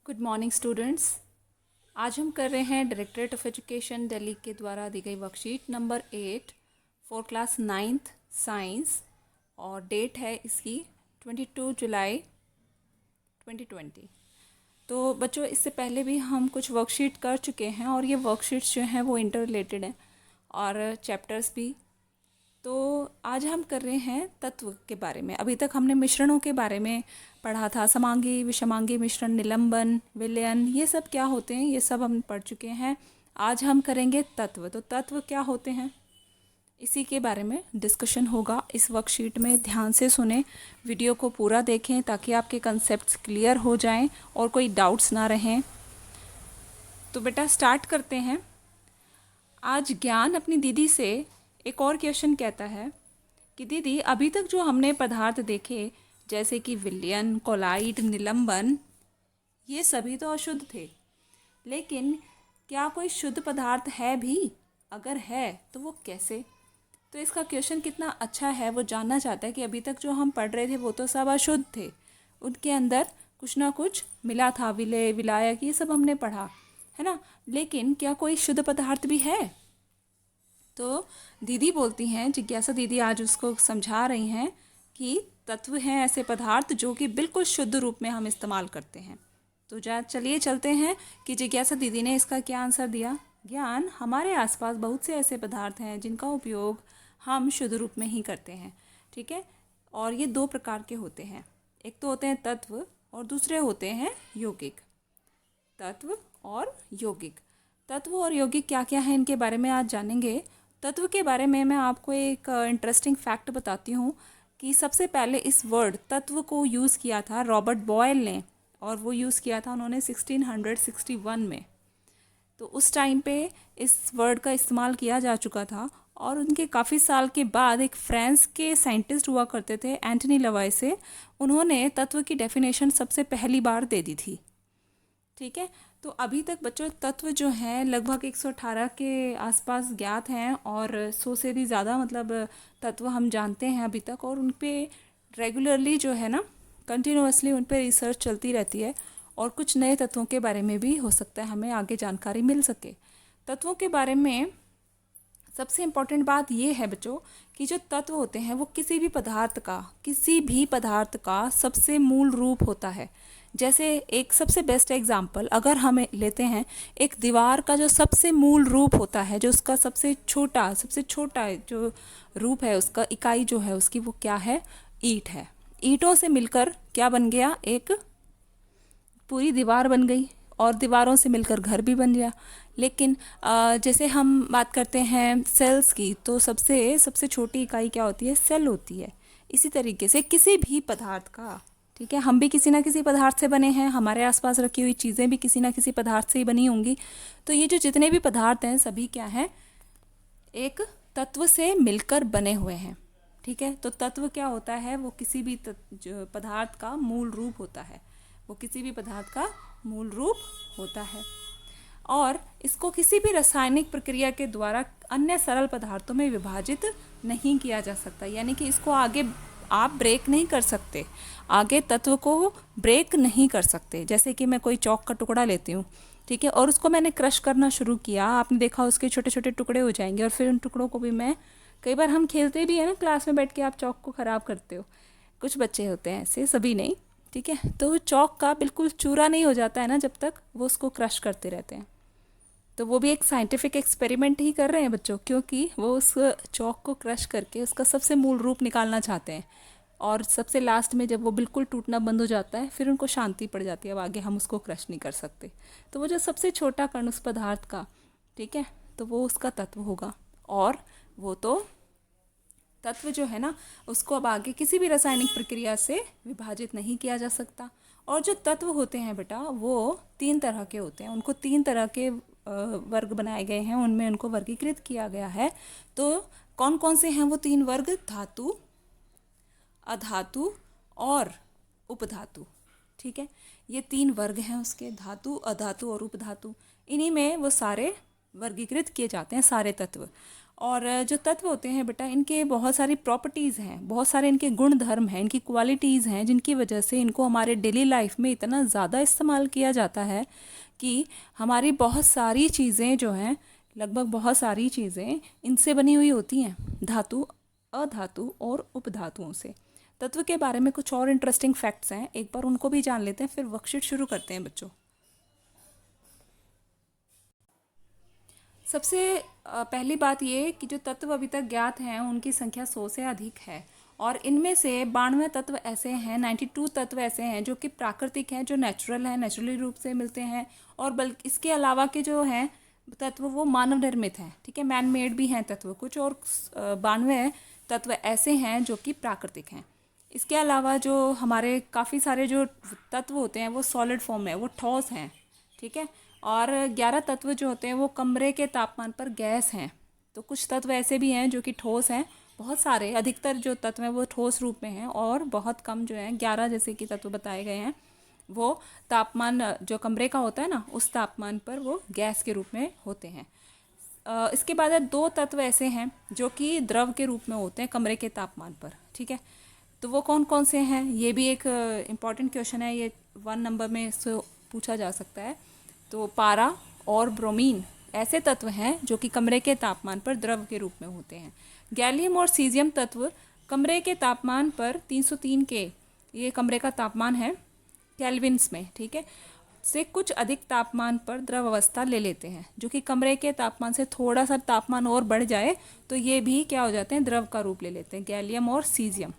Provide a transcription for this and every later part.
Good morning students. आज हम कर रहे हैं डायरेक्टरेट ऑफ एजुकेशन दिल्ली के द्वारा दी गई worksheet number 8 for class 9th science और डेट है इसकी 22 जुलाई 2020। तो बच्चों, इससे पहले भी हम कुछ वर्कशीट कर चुके हैं और ये वर्कशीट्स जो हैं वो इंटर रिलेटेड हैं और चैप्टर्स भी। तो आज हम कर रहे हैं तत्व के बारे में। अभी तक हमने मिश्रणों के बारे में पढ़ा था, समांगी विषमांगी मिश्रण, निलंबन, विलयन, ये सब क्या होते हैं ये सब हम पढ़ चुके हैं। आज हम करेंगे तत्व। तो तत्व क्या होते हैं इसी के बारे में डिस्कशन होगा इस वर्कशीट में। ध्यान से सुने, वीडियो को पूरा देखें ताकि आपके कंसेप्ट्स क्लियर हो जाएं और कोई डाउट्स ना रहें। तो बेटा स्टार्ट करते हैं। आज ज्ञान अपनी दीदी से एक और क्वेश्चन कहता है कि दीदी, अभी तक जो हमने पदार्थ देखे जैसे कि विलयन, कोलाइड, निलंबन, ये सभी तो अशुद्ध थे, लेकिन क्या कोई शुद्ध पदार्थ है भी? अगर है तो वो कैसे? तो इसका क्वेश्चन कितना अच्छा है, वो जानना चाहता है कि अभी तक जो हम पढ़ रहे थे वो तो सब अशुद्ध थे, उनके अंदर कुछ ना कुछ मिला था, विलय, विलायक, ये सब हमने पढ़ा है ना, लेकिन क्या कोई शुद्ध पदार्थ भी है? तो दीदी बोलती हैं, जिज्ञासा दीदी आज उसको समझा रही हैं कि तत्व हैं ऐसे पदार्थ जो कि बिल्कुल शुद्ध रूप में हम इस्तेमाल करते हैं। तो चलिए चलते हैं कि जिज्ञासा दीदी ने इसका क्या आंसर दिया। ज्ञान, हमारे आसपास बहुत से ऐसे पदार्थ हैं जिनका उपयोग हम शुद्ध रूप में ही करते हैं, ठीक है। और ये दो प्रकार के होते हैं, एक तो होते हैं तत्व और दूसरे होते हैं यौगिक। तत्व और यौगिक, तत्व और यौगिक क्या क्या है इनके बारे में आज जानेंगे। तत्व के बारे में मैं आपको एक इंटरेस्टिंग फैक्ट बताती हूँ कि सबसे पहले इस वर्ड तत्व को यूज़ किया था रॉबर्ट बॉयल ने, और वो यूज़ किया था उन्होंने 1661 में। तो उस टाइम पे इस वर्ड का इस्तेमाल किया जा चुका था और उनके काफ़ी साल के बाद एक फ्रांस के साइंटिस्ट हुआ करते थे एंटनी लवाइसे, उन्होंने तत्व की डेफिनेशन सबसे पहली बार दे दी थी, ठीक है। तो अभी तक बच्चों तत्व जो हैं लगभग 118 के आसपास ज्ञात हैं और 100 से भी ज़्यादा मतलब तत्व हम जानते हैं अभी तक, और उन पे रेगुलरली जो है ना कंटिन्यूअसली उन पे रिसर्च चलती रहती है और कुछ नए तत्वों के बारे में भी हो सकता है हमें आगे जानकारी मिल सके। तत्वों के बारे में सबसे इम्पॉर्टेंट बात ये है बच्चों कि जो तत्व होते हैं वो किसी भी पदार्थ का सबसे मूल रूप होता है। जैसे एक सबसे बेस्ट एग्जांपल अगर हम लेते हैं, एक दीवार का जो सबसे मूल रूप होता है, जो उसका सबसे छोटा जो रूप है, उसका इकाई जो है उसकी, वो क्या है? ईंट है। ईंटों से मिलकर क्या बन गया? एक पूरी दीवार बन गई और दीवारों से मिलकर घर भी बन गया। लेकिन जैसे हम बात करते हैं सेल्स की, तो सबसे छोटी इकाई क्या होती है? सेल होती है। इसी तरीके से किसी भी पदार्थ का, ठीक है, हम भी किसी ना किसी पदार्थ से बने हैं, हमारे आसपास रखी हुई चीज़ें भी किसी ना किसी पदार्थ से ही बनी होंगी। तो ये जो जितने भी पदार्थ हैं सभी क्या हैं? एक तत्व से मिलकर बने हुए हैं, ठीक है। तो तत्व क्या होता है? वो किसी भी जो पदार्थ का मूल रूप होता है, वो किसी भी पदार्थ का मूल रूप होता है और इसको किसी भी रासायनिक प्रक्रिया के द्वारा अन्य सरल पदार्थों में विभाजित नहीं किया जा सकता। यानी कि इसको आगे आप ब्रेक नहीं कर सकते, आगे तत्व को ब्रेक नहीं कर सकते। जैसे कि मैं कोई चौक का टुकड़ा लेती हूँ, ठीक है, और उसको मैंने क्रश करना शुरू किया, आपने देखा उसके छोटे छोटे टुकड़े हो जाएंगे और फिर उन टुकड़ों को भी मैं, कई बार हम खेलते भी है ना क्लास में बैठ के, आप चौक को ख़राब करते हो, कुछ बच्चे होते हैं ऐसे, सभी नहीं, ठीक है। तो चौक का बिल्कुल चूरा नहीं हो जाता है ना जब तक वो उसको क्रश करते रहते हैं। तो वो भी एक साइंटिफिक एक्सपेरिमेंट ही कर रहे हैं बच्चों, क्योंकि वो उस चौक को क्रश करके उसका सबसे मूल रूप निकालना चाहते हैं और सबसे लास्ट में जब वो बिल्कुल टूटना बंद हो जाता है फिर उनको शांति पड़ जाती है, अब आगे हम उसको क्रश नहीं कर सकते। तो वो जो सबसे छोटा कण उस पदार्थ का, ठीक है, तो वो उसका तत्व होगा। और वो तो तत्व जो है ना उसको अब आगे किसी भी रासायनिक प्रक्रिया से विभाजित नहीं किया जा सकता। और जो तत्व होते हैं बेटा वो 3 तरह के होते हैं, उनको 3 तरह के वर्ग बनाए गए हैं, उनमें उनको वर्गीकृत किया गया है। तो कौन कौन से हैं वो 3 वर्ग? धातु, अधातु और उपधातु, ठीक है। ये 3 वर्ग हैं उसके, धातु, अधातु और उपधातु। इन्हीं में वो सारे वर्गीकृत किए जाते हैं सारे तत्व। और जो तत्व होते हैं बेटा, इनके बहुत सारी प्रॉपर्टीज़ हैं, बहुत सारे इनके गुण धर्म हैं, इनकी क्वालिटीज़ हैं, जिनकी वजह से इनको हमारे डेली लाइफ में इतना ज़्यादा इस्तेमाल किया जाता है कि हमारी बहुत सारी चीज़ें जो हैं, लगभग बहुत सारी चीज़ें इनसे बनी हुई होती हैं, धातु, अधातु और उपधातुओं से। तत्व के बारे में कुछ और इंटरेस्टिंग फैक्ट्स हैं, एक बार उनको भी जान लेते हैं, फिर वर्कशीट शुरू करते हैं बच्चों। सबसे पहली बात ये कि जो तत्व अभी तक ज्ञात हैं उनकी संख्या 100 से अधिक है, और इनमें से 92 तत्व ऐसे हैं, 92 तत्व ऐसे हैं जो कि प्राकृतिक हैं, जो नेचुरल हैं, नेचुरली रूप से मिलते हैं, और बल्कि इसके अलावा के जो हैं तत्व वो मानव निर्मित हैं, ठीक है, मैन मेड भी हैं तत्व कुछ, और 92 तत्व ऐसे हैं जो कि प्राकृतिक हैं। इसके अलावा जो हमारे काफ़ी सारे जो तत्व होते हैं वो सॉलिड फॉर्म में, वो ठोस हैं, ठीक है, और 11 तत्व जो होते हैं वो कमरे के तापमान पर गैस हैं। तो कुछ तत्व ऐसे भी हैं जो कि ठोस हैं, बहुत सारे, अधिकतर जो तत्व हैं वो ठोस रूप में हैं, और बहुत कम जो हैं 11 जैसे कि तत्व बताए गए हैं वो तापमान जो कमरे का होता है ना, उस तापमान पर वो गैस के रूप में होते हैं। इसके बाद 2 तत्व ऐसे हैं जो कि द्रव के रूप में होते हैं कमरे के तापमान पर, ठीक है। तो वो कौन कौन से हैं, ये भी एक इम्पॉर्टेंट क्वेश्चन है, ये 1 नंबर में इससे पूछा जा सकता है। तो पारा और ब्रोमीन ऐसे तत्व हैं जो कि कमरे के तापमान पर द्रव के रूप में होते हैं। गैलियम और सीजियम तत्व कमरे के तापमान पर 303 के, ये कमरे का तापमान है केल्विन्स में, ठीक है, से कुछ अधिक तापमान पर द्रव अवस्था ले लेते हैं, जो कि कमरे के तापमान से थोड़ा सा तापमान और बढ़ जाए तो ये भी क्या हो जाते हैं, द्रव का रूप ले लेते हैं, गैलियम और सीजियम।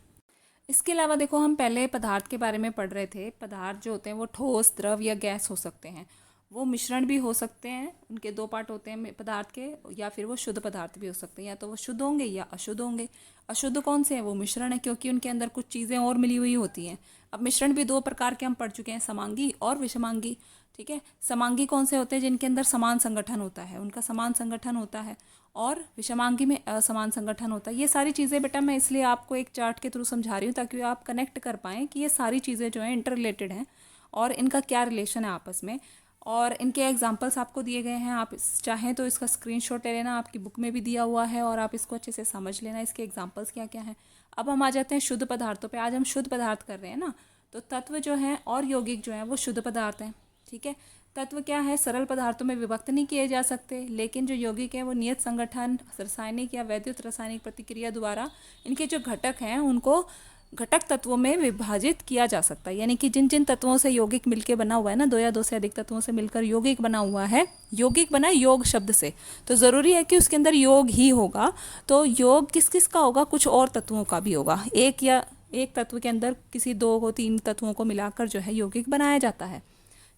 इसके अलावा देखो, हम पहले पदार्थ के बारे में पढ़ रहे थे, पदार्थ जो होते हैं वो ठोस, द्रव या गैस हो सकते हैं, वो मिश्रण भी हो सकते हैं, उनके 2 पार्ट होते हैं पदार्थ के, या फिर वो शुद्ध पदार्थ भी हो सकते हैं, या तो वो शुद्ध होंगे या अशुद्ध होंगे। अशुद्ध कौन से हैं, वो मिश्रण है, क्योंकि उनके अंदर कुछ चीज़ें और मिली हुई होती हैं। अब मिश्रण भी 2 प्रकार के हम पढ़ चुके हैं, समांगी और विषमांगी, ठीक है। समांगी कौन से होते हैं, जिनके अंदर समान संगठन होता है, उनका समान संगठन होता है, और विषमांगी में असमान संगठन होता है। ये सारी चीज़ें बेटा मैं इसलिए आपको एक चार्ट के थ्रू समझा रही हूँ ताकि आप कनेक्ट कर पाएँ कि ये सारी चीज़ें जो हैं इंटर रिलेटेड हैं और इनका क्या रिलेशन है आपस में, और इनके एग्जांपल्स आपको दिए गए हैं। आप चाहें तो इसका स्क्रीनशॉट ले लेना, आपकी बुक में भी दिया हुआ है, और आप इसको अच्छे से समझ लेना इसके एग्जांपल्स क्या क्या हैं। अब हम आ जाते हैं शुद्ध पदार्थों पे। आज हम शुद्ध पदार्थ कर रहे हैं ना, तो तत्व जो हैं और यौगिक जो हैं वो शुद्ध पदार्थ हैं, ठीक है। तत्व क्या है, सरल पदार्थों में विभक्त नहीं किए जा सकते, लेकिन जो यौगिक है वो नियत संगठन, रासायनिक या वैद्युत रासायनिक प्रतिक्रिया द्वारा इनके जो घटक हैं उनको घटक तत्वों में विभाजित किया जा सकता है। यानी कि जिन जिन तत्वों से यौगिक मिलकर बना हुआ है ना, 2 या 2 से अधिक तत्वों से मिलकर यौगिक बना हुआ है, यौगिक बना योग शब्द से, तो ज़रूरी है कि उसके अंदर योग ही होगा। तो योग किस किस का होगा, कुछ और तत्वों का भी होगा। एक तत्व के अंदर किसी 2 को 3 तत्वों को मिलाकर जो है यौगिक बनाया जाता है,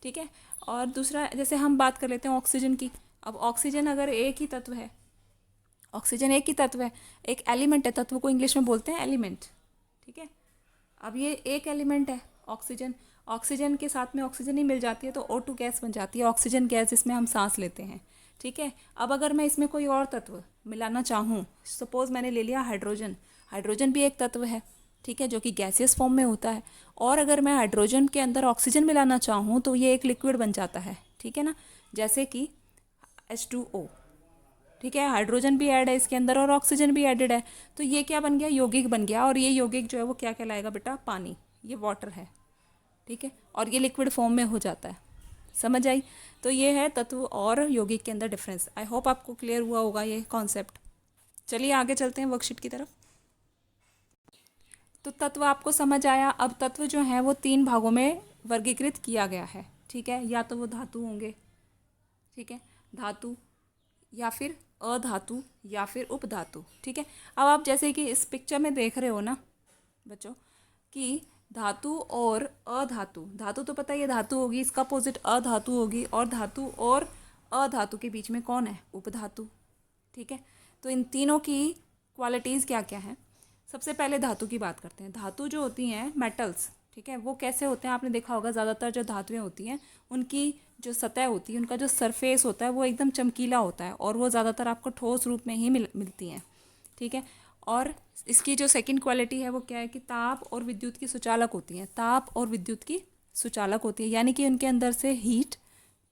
ठीक है। और दूसरा, जैसे हम बात कर लेते हैं ऑक्सीजन की। अब ऑक्सीजन अगर एक ही तत्व है, ऑक्सीजन एक ही तत्व है, एक एलिमेंट है, तत्व को इंग्लिश में बोलते हैं एलिमेंट, ठीक है। अब ये एक एलिमेंट है ऑक्सीजन, ऑक्सीजन के साथ में ऑक्सीजन ही मिल जाती है तो O2 गैस बन जाती है, ऑक्सीजन गैस जिसमें हम सांस लेते हैं, ठीक है। अब अगर मैं इसमें कोई और तत्व मिलाना चाहूँ, सपोज़ मैंने ले लिया हाइड्रोजन, हाइड्रोजन भी एक तत्व है, ठीक है, जो कि गैसियस फॉर्म में होता है, और अगर मैं हाइड्रोजन के अंदर ऑक्सीजन मिलाना चाहूँ तो ये एक लिक्विड बन जाता है, ठीक है ना, जैसे कि H2O, ठीक है। हाइड्रोजन भी ऐड है इसके अंदर और ऑक्सीजन भी एडेड है, तो ये क्या बन गया, यौगिक बन गया, और ये यौगिक जो है वो क्या कहलाएगा बेटा, पानी, ये वाटर है, ठीक है, और ये लिक्विड फॉर्म में हो जाता है। समझ आई? तो ये है तत्व और यौगिक के अंदर डिफरेंस। आई होप आपको क्लियर हुआ होगा ये कॉन्सेप्ट। चलिए आगे चलते हैं वर्कशीट की तरफ। तो तत्व आपको समझ आया। अब तत्व जो है वो 3 भागों में वर्गीकृत किया गया है, ठीक है। या तो वो धातु होंगे, ठीक है, धातु, या फिर अधातु, या फिर उपधातु, ठीक है। अब आप जैसे कि इस पिक्चर में देख रहे हो ना बच्चों कि धातु और अधातु, धातु तो पता ही है धातु होगी, इसका अपोजिट अधातु होगी, और धातु और अधातु के बीच में कौन है, उपधातु, ठीक है। तो इन तीनों की क्वालिटीज़ क्या क्या हैं। सबसे पहले धातु की बात करते हैं। धातु जो होती हैं मेटल्स, ठीक है, वो कैसे होते हैं, आपने देखा होगा ज़्यादातर जो धातुएं होती हैं उनकी जो सतह होती है, उनका जो सरफेस होता है वो एकदम चमकीला होता है, और वो ज़्यादातर आपको ठोस रूप में ही मिलती हैं, ठीक है। और इसकी जो सेकंड क्वालिटी है वो क्या है कि ताप और विद्युत की सुचालक होती हैं, ताप और विद्युत की सुचालक होती है, यानी कि उनके अंदर से हीट,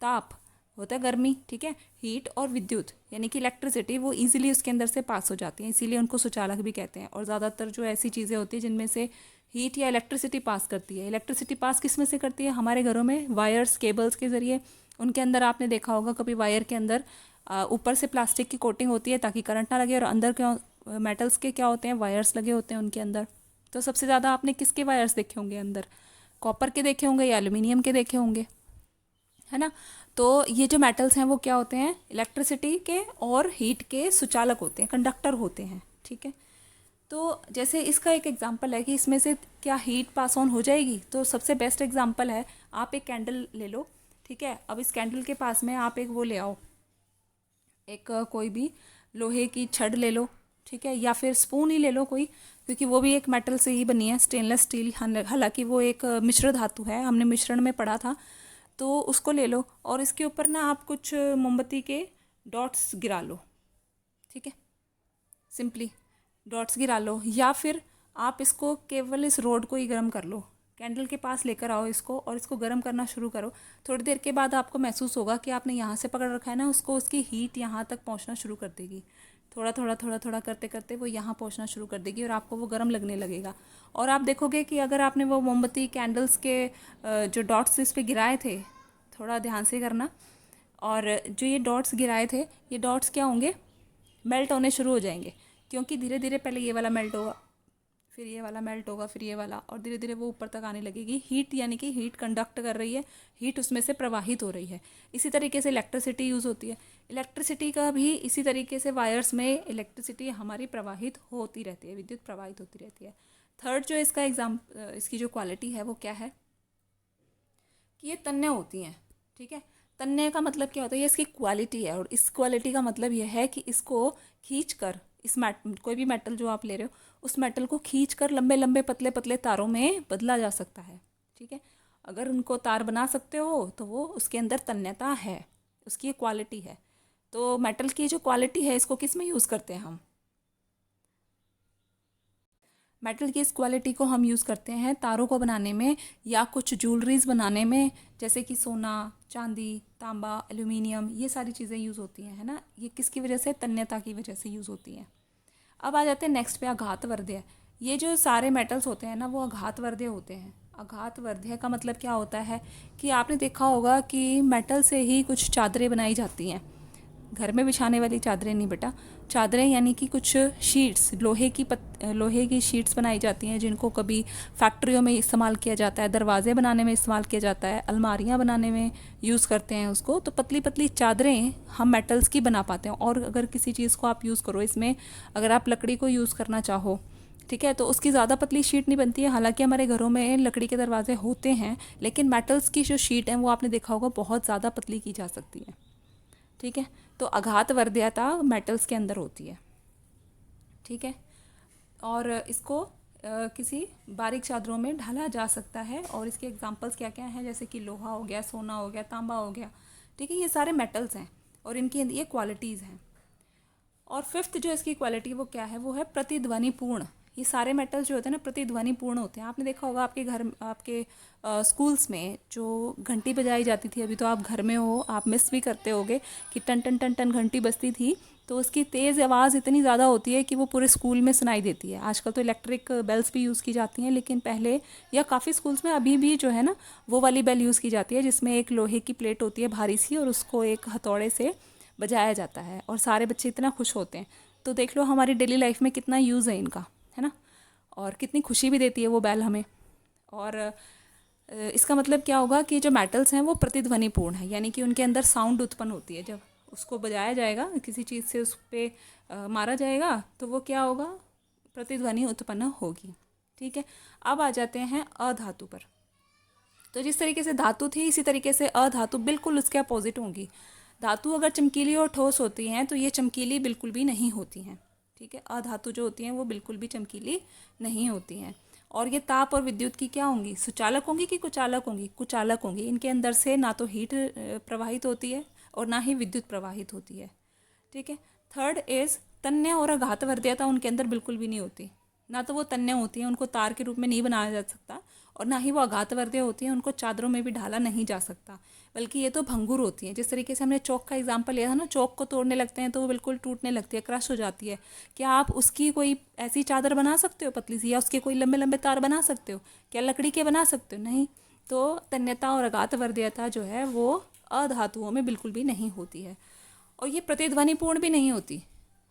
ताप होता है गर्मी, ठीक है, हीट और विद्युत यानी कि इलेक्ट्रिसिटी, वो इजीली उसके अंदर से पास हो जाती है, इसीलिए उनको सुचालक भी कहते हैं। और ज़्यादातर जो ऐसी चीज़ें होती हैं जिनमें से हीट या इलेक्ट्रिसिटी पास करती है, इलेक्ट्रिसिटी पास किस में से करती है, हमारे घरों में वायर्स केबल्स के ज़रिए। उनके अंदर आपने देखा होगा कभी वायर के अंदर ऊपर से प्लास्टिक की कोटिंग होती है ताकि करंट ना लगे, और अंदर क्या मेटल्स के क्या होते हैं, वायर्स लगे होते हैं उनके अंदर। तो सबसे ज़्यादा आपने किसके वायर्स देखे होंगे अंदर, कॉपर के देखे होंगे या एल्यूमिनियम के देखे होंगे, है ना। तो ये जो मेटल्स हैं वो क्या होते हैं, इलेक्ट्रिसिटी के और हीट के सुचालक होते हैं, कंडक्टर होते हैं, ठीक है। तो जैसे इसका एक एग्जांपल है कि इसमें से क्या हीट पास ऑन हो जाएगी, तो सबसे बेस्ट एग्जांपल है, आप एक कैंडल ले लो, ठीक है। अब इस कैंडल के पास में आप एक वो ले आओ, एक कोई भी लोहे की छड़ ले लो, ठीक है, या फिर स्पून ही ले लो कोई, क्योंकि वो भी एक मेटल से ही बनी है, स्टेनलेस स्टील, हालांकि वो एक मिश्र धातु है, हमने मिश्रण में पढ़ा था। तो उसको ले लो और इसके ऊपर ना आप कुछ मोमबत्ती के डॉट्स गिरा लो, ठीक है, सिंपली डॉट्स गिरा लो, या फिर आप इसको केवल इस रोड को ही गर्म कर लो, कैंडल के पास लेकर आओ इसको और इसको गर्म करना शुरू करो। थोड़ी देर के बाद आपको महसूस होगा कि आपने यहाँ से पकड़ रखा है ना, उसको उसकी हीट यहाँ तक पहुँचना शुरू कर देगी, थोड़ा थोड़ा थोड़ा थोड़ा करते करते वो यहाँ पहुँचना शुरू कर देगी और आपको वो गर्म लगने लगेगा। और आप देखोगे कि अगर आपने वो मोमबत्ती कैंडल्स के जो डॉट्स इस पे गिराए थे, थोड़ा ध्यान से करना, और जो ये डॉट्स गिराए थे, ये डॉट्स क्या होंगे, मेल्ट होने शुरू हो जाएंगे, क्योंकि धीरे धीरे पहले ये वाला मेल्ट होगा, फिर ये वाला मेल्ट होगा, फिर ये वाला, और धीरे धीरे वो ऊपर तक आने लगेगी। हीट यानी कि हीट कंडक्ट कर रही है, हीट उसमें से प्रवाहित हो रही है। इसी तरीके से इलेक्ट्रिसिटी यूज़ होती है, इलेक्ट्रिसिटी का भी इसी तरीके से वायर्स में इलेक्ट्रिसिटी हमारी प्रवाहित होती रहती है, विद्युत प्रवाहित होती रहती है। थर्ड जो इसका इसकी जो क्वालिटी है वो क्या है कि ये तन्य होती हैं, ठीक है। तन्य का मतलब क्या होता है, ये इसकी क्वालिटी है, और इस क्वालिटी का मतलब यह है कि इसको खींच कर, कोई भी मेटल जो आप ले रहे हो, उस मेटल को खींच कर लंबे लंबे पतले पतले तारों में बदला जा सकता है, ठीक है। अगर उनको तार बना सकते हो तो वो उसके अंदर तन्यता है, उसकी ये क्वालिटी है। तो मेटल की जो क्वालिटी है इसको किस में यूज़ करते हैं हम, मेटल की इस क्वालिटी को हम यूज़ करते हैं तारों को बनाने में या कुछ ज्वेलरीज बनाने में, जैसे कि सोना, चांदी, तांबा, एल्यूमिनियम, ये सारी चीज़ें यूज़ होती हैं, है ना। ये किसकी वजह से, तन्यता की वजह से यूज़ होती हैं। अब आ जाते हैं नेक्स्ट पे, आघातवर्ध्य। ये जो सारे मेटल्स होते हैं ना वो आघातवर्ध्य होते हैं। आघातवर्ध्य का मतलब क्या होता है कि आपने देखा होगा कि मेटल से ही कुछ चादरें बनाई जाती हैं, घर में बिछाने वाली चादरें नहीं बेटा, चादरें यानी कि कुछ शीट्स, लोहे की शीट्स बनाई जाती हैं, जिनको कभी फैक्ट्रियों में इस्तेमाल किया जाता है, दरवाजे बनाने में इस्तेमाल किया जाता है, अलमारियाँ बनाने में यूज़ करते हैं उसको। तो पतली पतली चादरें हम मेटल्स की बना पाते हैं। और अगर किसी चीज़ को आप यूज़ करो इसमें, अगर आप लकड़ी को यूज़ करना चाहो, ठीक है, तो उसकी ज़्यादा पतली शीट नहीं बनती है। हालांकि हमारे घरों में लकड़ी के दरवाजे होते हैं, लेकिन मेटल्स की जो शीट है वो आपने देखा होगा बहुत ज़्यादा पतली की जा सकती है, ठीक है। तो आघातवर्ध्यता मेटल्स के अंदर होती है, ठीक है। और इसको किसी बारीक चादरों में ढाला जा सकता है। और इसके एग्जांपल्स क्या क्या हैं, जैसे कि लोहा हो गया, सोना हो गया, तांबा हो गया, ठीक है, ये सारे मेटल्स हैं और इनकी ये क्वालिटीज़ हैं। और फिफ्थ जो इसकी क्वालिटी वो क्या है, वो है प्रतिध्वनिपूर्ण। ये सारे मेटल्स जो होते हैं ना प्रतिध्वनिपूर्ण होते हैं। आपने देखा होगा आपके घर, आपके स्कूल्स में जो घंटी बजाई जाती थी, अभी तो आप घर में हो, आप मिस भी करते होगे कि टन टन टन टन घंटी बजती थी, तो उसकी तेज़ आवाज़ इतनी ज़्यादा होती है कि वो पूरे स्कूल में सुनाई देती है। आजकल तो इलेक्ट्रिक बेल्स भी यूज़ की जाती हैं, लेकिन पहले या काफ़ी स्कूल्स में अभी भी जो है ना वो वाली बेल यूज़ की जाती है, जिसमें एक लोहे की प्लेट होती है भारी सी, और उसको एक हथौड़े से बजाया जाता है और सारे बच्चे इतना खुश होते हैं। तो देख लो हमारी डेली लाइफ में कितना यूज़ है इनका, है ना, और कितनी खुशी भी देती है वो बैल हमें। और इसका मतलब क्या होगा कि जो मेटल्स हैं वो प्रतिध्वनिपूर्ण है, यानी कि उनके अंदर साउंड उत्पन्न होती है। जब उसको बजाया जाएगा, किसी चीज़ से उस पर मारा जाएगा, तो वो क्या होगा, प्रतिध्वनि उत्पन्न होगी, ठीक है। अब आ जाते हैं अधातु पर। तो जिस तरीके से धातु थी, इसी तरीके से अधातु बिल्कुल उसके अपोजिट होंगी। धातु अगर चमकीली और ठोस होती हैं तो ये चमकीली बिल्कुल भी नहीं होती हैं, ठीक है। अधातु जो होती हैं वो बिल्कुल भी चमकीली नहीं होती हैं। और ये ताप और विद्युत की क्या होंगी, सुचालक होंगी कि कुचालक होंगी, कुचालक होंगी। इनके अंदर से ना तो हीट प्रवाहित होती है और ना ही विद्युत प्रवाहित होती है, ठीक है। थर्ड इज तन्य और आघातवर्ध्यता उनके अंदर बिल्कुल भी नहीं होती। ना तो वो तन्य होती हैं, उनको तार के रूप में नहीं बनाया जा सकता, और ना ही वो अघातवर्धीय होती हैं, उनको चादरों में भी ढाला नहीं जा सकता, बल्कि ये तो भंगुर होती हैं। जिस तरीके से हमने चौक का एग्जांपल लिया था ना, चौक को तोड़ने लगते हैं तो वो बिल्कुल टूटने लगती है, क्रश हो जाती है। क्या आप उसकी कोई ऐसी चादर बना सकते हो पतली सी, या उसके कोई लंबे लंबे तार बना सकते हो? क्या लकड़ी के बना सकते हो? नहीं। तो तन्यता और अघातवर्धीयता जो है वो अधातुओं में बिल्कुल भी नहीं होती है, और ये प्रतिध्वनिपूर्ण भी नहीं होती।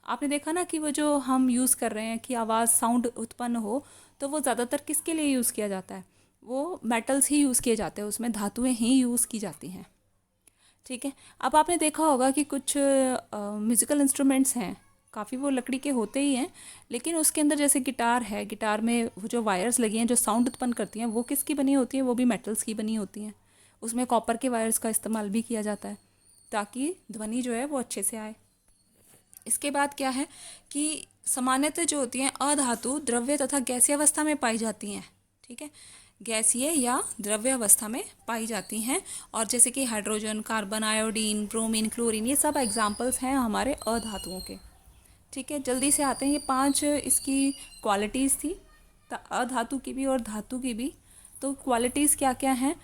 आपने देखा ना कि वो जो हम यूज़ कर रहे हैं कि आवाज़ साउंड उत्पन्न हो, तो वो ज़्यादातर किसके लिए यूज़ किया जाता है? वो मेटल्स ही यूज़ किए जाते हैं, उसमें धातुएं ही यूज़ की जाती हैं। ठीक है। अब आपने देखा होगा कि कुछ म्यूज़िकल इंस्ट्रूमेंट्स हैं, काफ़ी वो लकड़ी के होते ही हैं, लेकिन उसके अंदर जैसे गिटार है, गिटार में वो जो वायर्स लगी हैं जो साउंड उत्पन्न करती हैं, वो किसकी बनी होती हैं? वो भी मेटल्स की बनी होती हैं। उसमें कॉपर के वायर्स का इस्तेमाल भी किया जाता है ताकि ध्वनि जो है वो अच्छे से आए। इसके बाद क्या है कि सामान्यतः जो होती हैं अधातु द्रव्य तथा गैसीय अवस्था में पाई जाती हैं। ठीक है, गैसीय या द्रव्य अवस्था में पाई जाती हैं, और जैसे कि hydrogen, carbon, iodine, bromine, chlorine, ये सब एग्जाम्पल्स हैं हमारे अधातुओं के। ठीक है, जल्दी से आते हैं, ये 5 इसकी क्वालिटीज़ थी, अधातु की भी और धातु की भी। तो क्वालिटीज़ क्या क्या हैं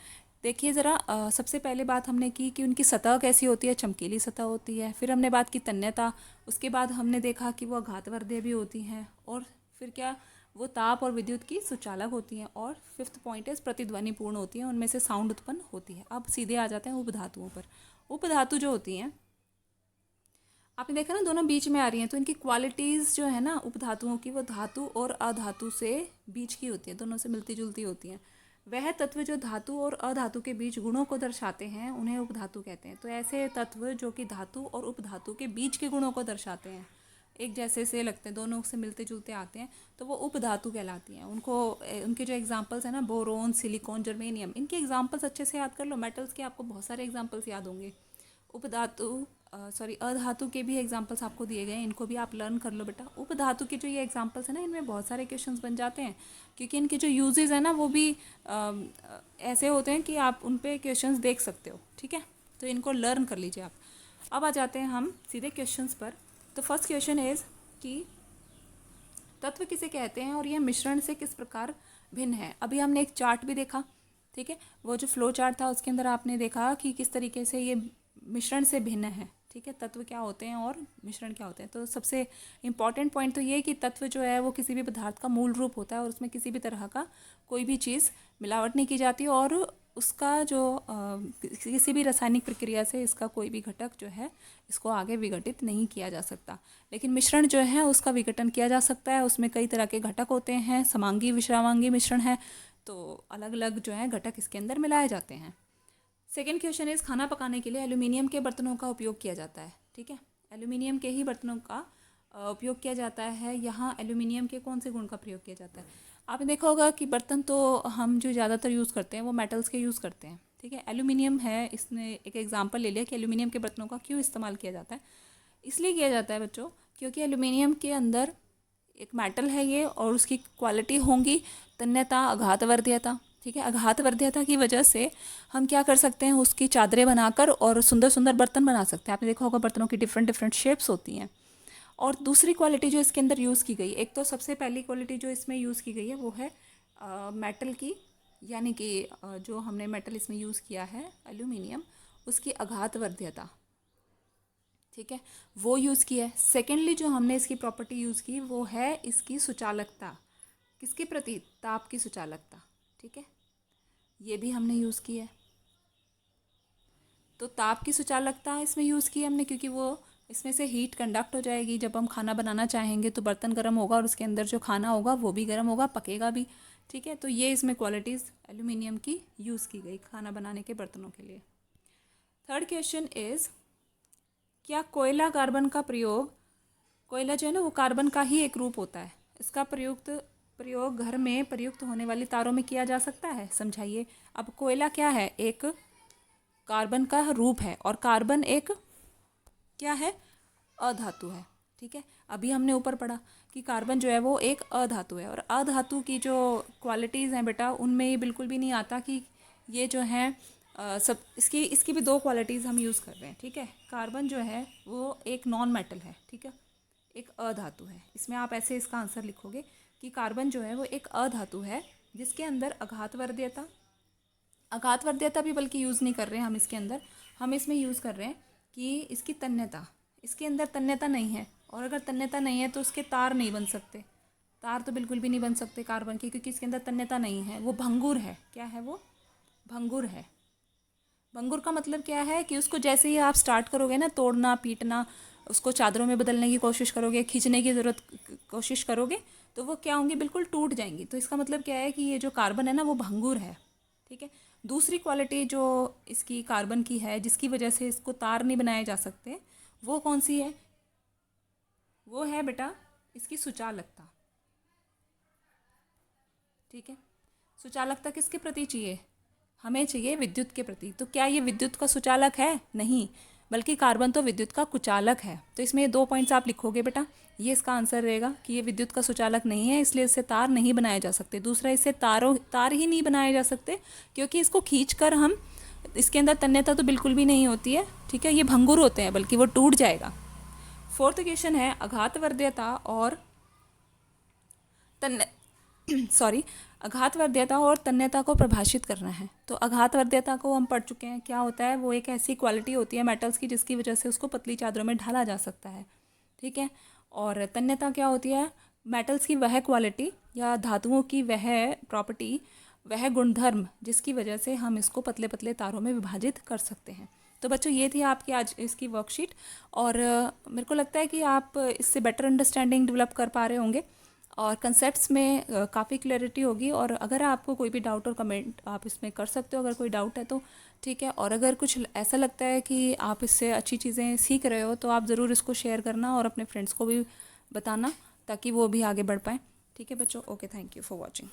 देखिए ज़रा। सबसे पहले बात हमने की कि उनकी सतह कैसी होती है, चमकीली सतह होती है। फिर हमने बात की तन्यता, उसके बाद हमने देखा कि वो अघातवर्धीय भी होती हैं, और फिर क्या, वो ताप और विद्युत की सुचालक होती हैं। और फिफ्थ पॉइंट इज प्रतिध्वनिपूर्ण होती हैं, उनमें से साउंड उत्पन्न होती है। अब सीधे आ जाते हैं उपधातुओं पर। उपधातु जो होती हैं, आपने देखा ना दोनों बीच में आ रही हैं, तो इनकी क्वालिटीज़ जो है ना उपधातुओं की, वो धातु और अधातु से बीच की होती है, दोनों से मिलती जुलती होती हैं। वह तत्व जो धातु और अधातु के बीच गुणों को दर्शाते हैं उन्हें उपधातु कहते हैं। तो ऐसे तत्व जो कि धातु और उपधातु के बीच के गुणों को दर्शाते हैं, एक जैसे से लगते हैं, दोनों से मिलते जुलते आते हैं, तो वो उपधातु कहलाती हैं। उनको उनके जो एग्जांपल्स हैं ना, बोरोन, सिलिकॉन, जर्मेनियम, इनके एग्जांपल्स अच्छे से याद कर लो। मेटल्स के आपको बहुत सारे एग्जांपल्स याद होंगे। उपधातु अधातु के भी एग्जांपल्स आपको दिए गए हैं, इनको भी आप लर्न कर लो बेटा। उपधातु के जो ये एग्जांपल्स हैं ना, इनमें बहुत सारे क्वेश्चंस बन जाते हैं, क्योंकि इनके जो यूजेस हैं ना वो भी ऐसे होते हैं कि आप उन पे क्वेश्चंस देख सकते हो। ठीक है, तो इनको लर्न कर लीजिए आप। अब आ जाते हैं हम सीधे क्वेश्चंस पर। तो फर्स्ट क्वेश्चन इज कि तत्व किसे कहते हैं और यह मिश्रण से किस प्रकार भिन्न है। अभी हमने एक चार्ट भी देखा, ठीक है, वो जो फ्लो चार्ट था उसके अंदर आपने देखा कि किस तरीके से ये मिश्रण से भिन्न है। ठीक है, तत्व क्या होते हैं और मिश्रण क्या होते हैं। तो सबसे इम्पॉर्टेंट पॉइंट तो ये है कि तत्व जो है वो किसी भी पदार्थ का मूल रूप होता है, और उसमें किसी भी तरह का कोई भी चीज़ मिलावट नहीं की जाती, और उसका जो किसी भी रासायनिक प्रक्रिया से इसका कोई भी घटक जो है इसको आगे विघटित नहीं किया जा सकता। लेकिन मिश्रण जो है उसका विघटन किया जा सकता है, उसमें कई तरह के घटक होते हैं, समांगी विश्रामांगी मिश्रण है, तो अलग अलग जो है घटक इसके अंदर मिलाए जाते हैं। सेकेंड क्वेश्चन इज खाना पकाने के लिए एल्यूमिनियम के बर्तनों का उपयोग किया जाता है। ठीक है, एल्यूमिनियम के ही बर्तनों का उपयोग किया जाता है। यहाँ एल्यूमिनियम के कौन से गुण का प्रयोग किया जाता है? आपने देखा होगा कि बर्तन तो हम जो ज़्यादातर यूज़ करते हैं वो मेटल्स के यूज़ करते हैं। ठीक है, एल्यूमिनियम है, इसने एक एग्जाम्पल ले लिया कि एल्यूमिनियम के बर्तनों का क्यों इस्तेमाल किया जाता है। इसलिए किया जाता है बच्चों, क्योंकि एल्यूमिनियम के अंदर एक मेटल है ये, और उसकी क्वालिटी होंगी तन्यता, अघातवर्धीयता। ठीक है, अघातवर्धीयता की वजह से हम क्या कर सकते हैं, उसकी चादरें बनाकर और सुंदर सुंदर बर्तन बना सकते हैं। आपने देखा होगा बर्तनों की डिफरेंट डिफरेंट शेप्स होती हैं। और दूसरी क्वालिटी जो इसके अंदर यूज़ की गई, एक तो सबसे पहली क्वालिटी जो इसमें यूज़ की गई है वो है मेटल की, यानी कि जो हमने मेटल इसमें यूज़ किया है एल्यूमिनियम, उसकी अघातवर्धीयता। ठीक है, वो यूज़ की है। सेकेंडली जो हमने इसकी प्रॉपर्टी यूज़ की वो है इसकी सुचालकता, किसके प्रति? ताप की सुचालकता। ठीक है, ये भी हमने यूज़ की है। तो ताप की सुचालकता इसमें यूज़ की है हमने, क्योंकि वो इसमें से हीट कंडक्ट हो जाएगी। जब हम खाना बनाना चाहेंगे तो बर्तन गर्म होगा और उसके अंदर जो खाना होगा वो भी गर्म होगा, पकेगा भी। ठीक है, तो ये इसमें क्वालिटीज़ एल्यूमिनियम की यूज़ की गई खाना बनाने के बर्तनों के लिए। थर्ड क्वेश्चन इज़, क्या कोयला कार्बन का प्रयोग, कोयला जो है ना वो कार्बन का ही एक रूप होता है, इसका प्रयोग घर में प्रयुक्त होने वाली तारों में किया जा सकता है? समझाइए। अब कोयला क्या है? एक कार्बन का रूप है, और कार्बन एक क्या है? अधातु है। ठीक है, अभी हमने ऊपर पढ़ा कि कार्बन जो है वो एक अधातु है, और अधातु की जो क्वालिटीज़ हैं बेटा उनमें ये बिल्कुल भी नहीं आता कि ये जो है सब इसकी इसकी भी दो क्वालिटीज़ हम यूज़ कर रहे हैं। ठीक है, कार्बन जो है वो एक नॉन मेटल है, ठीक है, एक अधातु है। इसमें आप ऐसे इसका आंसर लिखोगे कि कार्बन जो है वो एक अधातु है, जिसके अंदर आघातवर्ध्यता भी बल्कि यूज़ नहीं कर रहे हैं हम इसके अंदर, हम इसमें यूज़ कर रहे हैं कि इसकी तन्यता, इसके अंदर तन्यता नहीं है, और अगर तन्यता नहीं है तो उसके तार नहीं बन सकते, तार तो बिल्कुल भी नहीं बन सकते कार्बन के, क्योंकि इसके अंदर तन्यता नहीं है, वो भंगुर है। क्या है वो? भंगुर है। भंगुर का मतलब क्या है कि उसको जैसे ही आप स्टार्ट करोगे ना तोड़ना पीटना, उसको चादरों में बदलने की कोशिश करोगे, खींचने की कोशिश करोगे, तो वो क्या होंगी? बिल्कुल टूट जाएंगी। तो इसका मतलब क्या है कि ये जो कार्बन है ना वो भंगुर है। ठीक है। दूसरी क्वालिटी जो इसकी कार्बन की है जिसकी वजह से इसको तार नहीं बनाए जा सकते, वो कौन सी है? वो है बेटा इसकी सुचालकता। ठीक है। सुचालकता किसके प्रति चाहिए? हमें चाहिए विद्युत के प्रति। तो क्या ये विद्युत का सुचालक है? नहीं, बल्कि कार्बन तो विद्युत का कुचालक है। तो इसमें ये 2 पॉइंट्स आप लिखोगे बेटा, ये इसका आंसर रहेगा कि ये विद्युत का सुचालक नहीं है, इसलिए इससे तार नहीं बनाए जा सकते। दूसरा, इससे तार ही नहीं बनाए जा सकते क्योंकि इसको खींचकर हम, इसके अंदर तन्यता तो बिल्कुल भी नहीं होती है। ठीक है, ये भंगुर होते हैं, बल्कि वो टूट जाएगा। फोर्थ क्वेश्चन है आघातवर्ध्यता और तन्य सॉरी आघातवर्ध्यता और तन्यता को परिभाषित करना है। तो आघातवर्ध्यता को हम पढ़ चुके हैं, क्या होता है? वो एक ऐसी क्वालिटी होती है मेटल्स की जिसकी वजह से उसको पतली चादरों में ढाला जा सकता है। ठीक है। और तन्यता क्या होती है? मेटल्स की वह क्वालिटी या धातुओं की वह प्रॉपर्टी, वह गुणधर्म जिसकी वजह से हम इसको पतले पतले तारों में विभाजित कर सकते हैं। तो बच्चों ये थी आपकी आज इसकी वर्कशीट, और मेरे को लगता है कि आप इससे बेटर अंडरस्टैंडिंग डेवलप कर पा रहे होंगे और कंसेप्ट्स में काफ़ी क्लैरिटी होगी। और अगर आपको कोई भी डाउट और कमेंट आप इसमें कर सकते हो, अगर कोई डाउट है तो। ठीक है। और अगर कुछ ऐसा लगता है कि आप इससे अच्छी चीज़ें सीख रहे हो तो आप ज़रूर इसको शेयर करना और अपने फ्रेंड्स को भी बताना ताकि वो भी आगे बढ़ पाएँ। ठीक है बच्चों, okay, thank you for watching.